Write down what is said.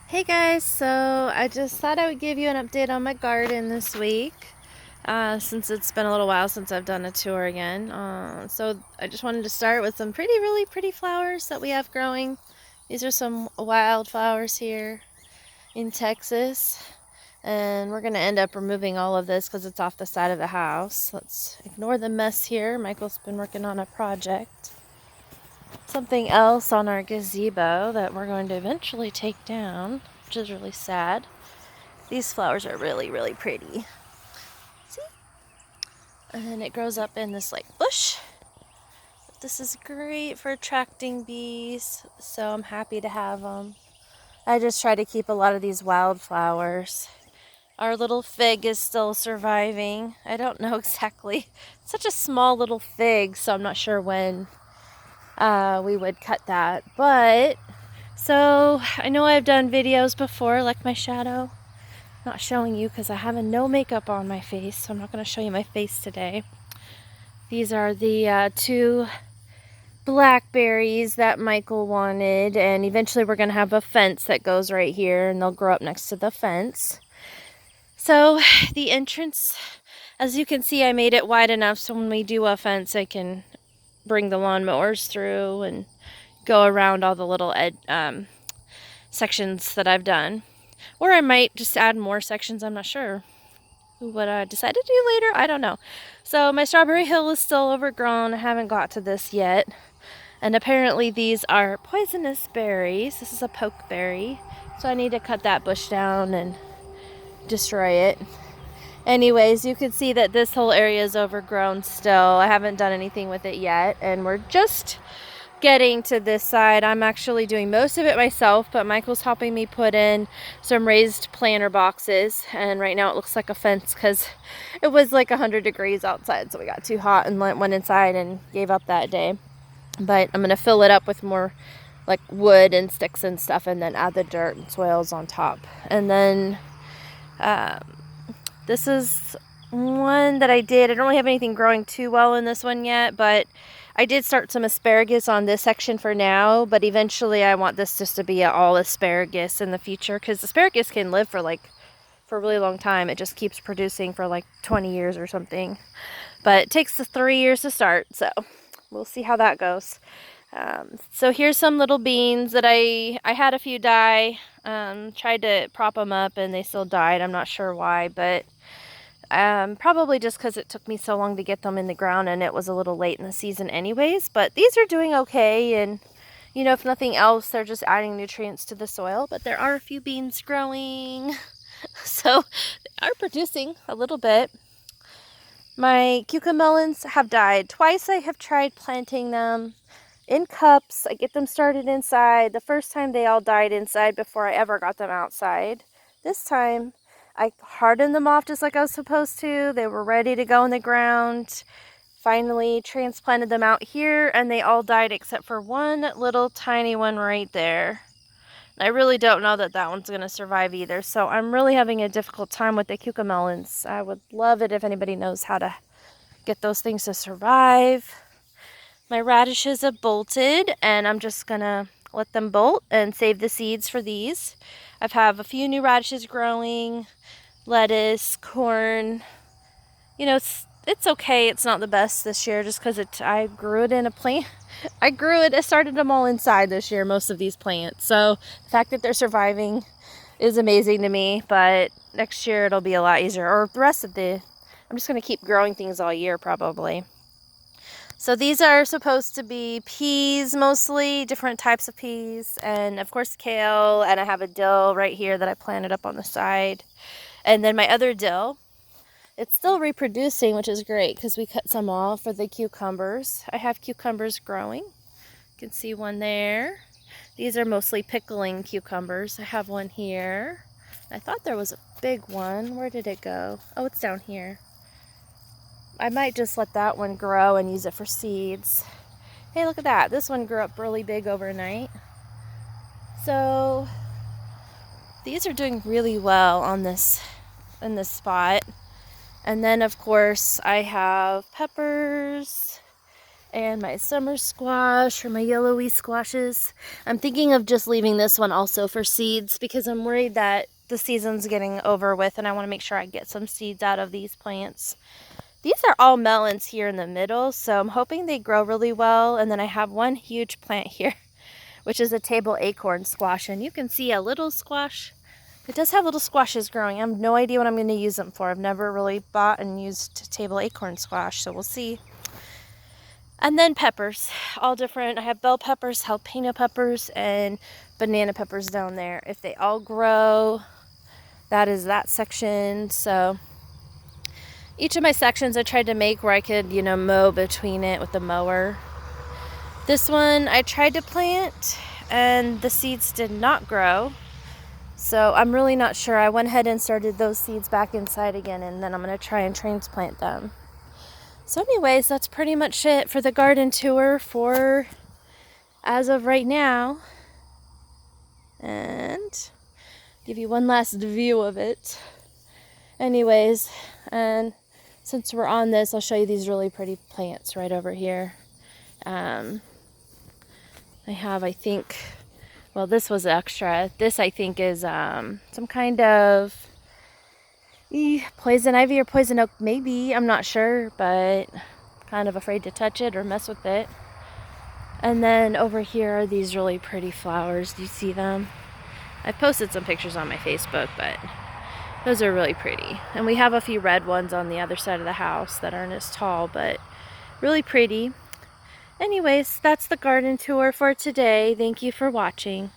Hey guys, so I just thought I would give you an update on my garden this week, since it's been a little while since I've done a tour again. So I just wanted to start with some really pretty flowers that we have growing. These are some wildflowers here in Texas, and we're going to end up removing all of this because it's off the side of the house. Let's ignore the mess here. Michael's been working on a project. Something else on our gazebo that we're going to eventually take down, which is really sad. These flowers are really pretty. See? And then it grows up in this like bush. This is great for attracting bees, so I'm happy to have them. I just try to keep a lot of these wildflowers. Our little fig is still surviving. I don't know exactly. It's such a small little fig, so I'm not sure when we would cut that. But so I know I've done videos before, like my shadow. Not showing you because I have no makeup on my face, so I'm not going to show you my face today. These are the two blackberries that Michael wanted, and eventually we're going to have a fence that goes right here, and they'll grow up next to the fence. So the entrance, as you can see, I made it wide enough so when we do a fence, I can bring the lawnmowers through and go around all the little sections that I've done. Or I might just add more sections, I'm not sure. What I decide to do later, I don't know. So my strawberry hill is still overgrown. I haven't got to this yet. And apparently these are poisonous berries. This is a pokeberry. So I need to cut that bush down and destroy it. Anyways, you can see that this whole area is overgrown still. I haven't done anything with it yet. And we're just getting to this side. I'm actually doing most of it myself, but Michael's helping me put in some raised planter boxes, and right now it looks like a fence because it was like 100 degrees outside, so we got too hot and went inside and gave up that day. But I'm going to fill it up with more like wood and sticks and stuff, and then add the dirt and soils on top. And then this is one that I did. I don't really have anything growing too well in this one yet, but I did start some asparagus on this section for now, but eventually I want this just to be all asparagus in the future, because asparagus can live for a really long time. It just keeps producing for like 20 years or something, but it takes 3 years to start, so we'll see how that goes. So here's some little beans that I had a few die. Tried to prop them up and they still died. I'm not sure why, but probably just because it took me so long to get them in the ground and it was a little late in the season anyways. But these are doing okay, and you know, if nothing else, they're just adding nutrients to the soil. But there are a few beans growing, so they are producing a little bit. My Keuka melons have died. Twice I have tried planting them in cups. I get them started inside. The first time they all died inside before I ever got them outside. This time I hardened them off just like I was supposed to. They were ready to go in the ground. Finally transplanted them out here, and they all died except for one little tiny one right there. I really don't know that that one's going to survive either, so I'm really having a difficult time with the Keuka melons. I would love it if anybody knows how to get those things to survive. My radishes have bolted, and I'm just going to let them bolt and save the seeds for these. I have a few new radishes growing. Lettuce, corn. You know, it's okay. It's not the best this year just because I grew it in a plant. I started them all inside this year, most of these plants. So the fact that they're surviving is amazing to me, but next year it'll be a lot easier. Or the rest of I'm just going to keep growing things all year probably. So these are supposed to be peas mostly, different types of peas, and of course kale, and I have a dill right here that I planted up on the side. And then my other dill, it's still reproducing, which is great because we cut some off for the cucumbers. I have cucumbers growing. You can see one there. These are mostly pickling cucumbers. I have one here. I thought there was a big one. Where did it go? Oh, it's down here. I might just let that one grow and use it for seeds. Hey, look at that. This one grew up really big overnight. So these are doing really well on this spot. And then of course I have peppers And my summer squash or my yellowy squashes. I'm thinking of just leaving this one also for seeds because I'm worried that the season's getting over with and I want to make sure I get some seeds out of these plants. These are all melons here in the middle, so I'm hoping they grow really well. And then I have one huge plant here, which is a table acorn squash. And you can see a little squash. It does have little squashes growing. I have no idea what I'm going to use them for. I've never really bought and used table acorn squash, so we'll see. And then peppers, all different. I have bell peppers, jalapeno peppers, and banana peppers down there. If they all grow, that is that section. So each of my sections I tried to make where I could, mow between it with the mower. This one I tried to plant and the seeds did not grow. So I'm really not sure. I went ahead and started those seeds back inside again, and then I'm going to try and transplant them. So anyways, that's pretty much it for the garden tour for as of right now. And give you one last view of it. Anyways, and since we're on this, I'll show you these really pretty plants right over here. I have, I think, well, this was extra. This, I think, is some kind of poison ivy or poison oak, maybe. I'm not sure, but kind of afraid to touch it or mess with it. And then over here are these really pretty flowers. Do you see them? I've posted some pictures on my Facebook, but those are really pretty. And we have a few red ones on the other side of the house that aren't as tall, but really pretty. Anyways, that's the garden tour for today. Thank you for watching.